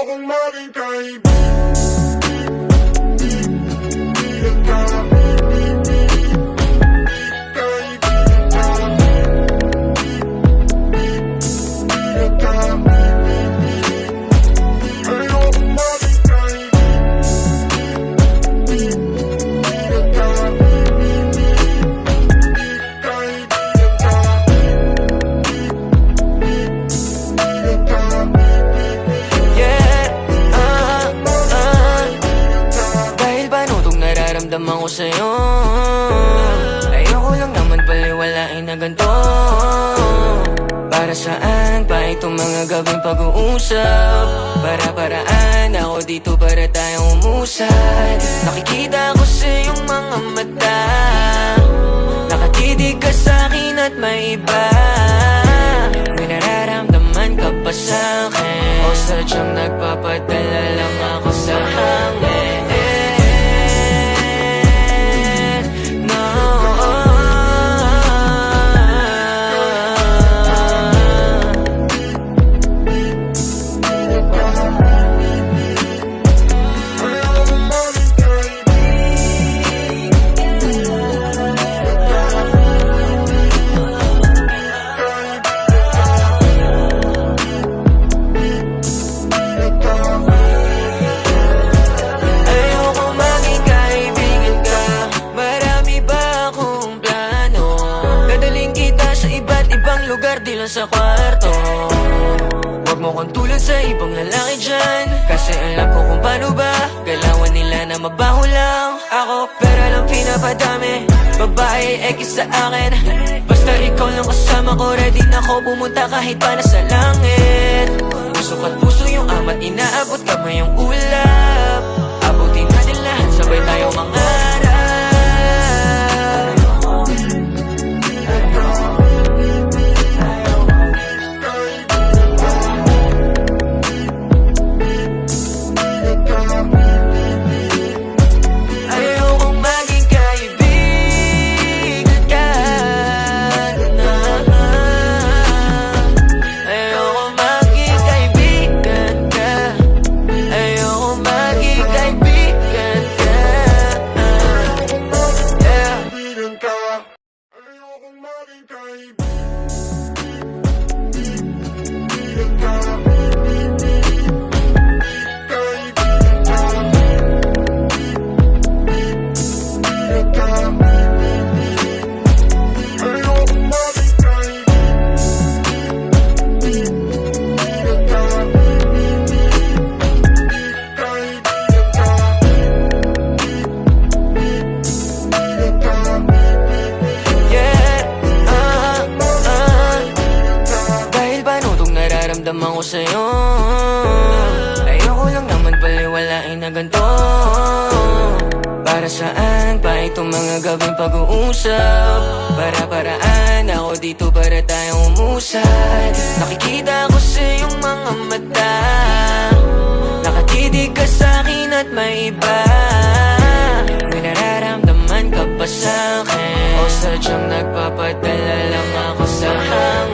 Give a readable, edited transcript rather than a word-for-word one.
Ayokong maging kaibigan ka. Nararamdaman ko sa'yo, ayoko lang naman paliwalain na ganito. Para saan pa itong mga gabing pag-uusap? Para-paraan ako dito para tayong umusad. Nakikita ko sa iyong mga mata, nakatitig ka sa'kin at may iba. May nararamdaman ka pa sa'kin, o sadyang nagpapadala lang ako sa hangin? Lugar di lang sa kwarto. Huwag mo kong tulad sa ibang lalaki dyan, kasi alam ko kung paano ba galawan nila na mabaho lang ako, pero lang pinapadami. Babae, X sa akin, basta ikaw lang kasama ko. Ready na ako pumunta kahit pa nasa langit. Puso at puso yung ama't inaabot kamay yung ulap. Abutin natin lahat, sabay tayong mangarap. Nararamdaman ko sa'yo, ayoko lang naman paliwalain na ganito. Para saan pa itong mga gabing pag-uusap? Para-paraan ako dito para tayong umusad. Nakikita ko sa iyong mga mata, nakatitig ka sa'kin at may iba. May nararamdaman ka pa sa'kin, o sadyang nagpapadala lang ako sa hangin?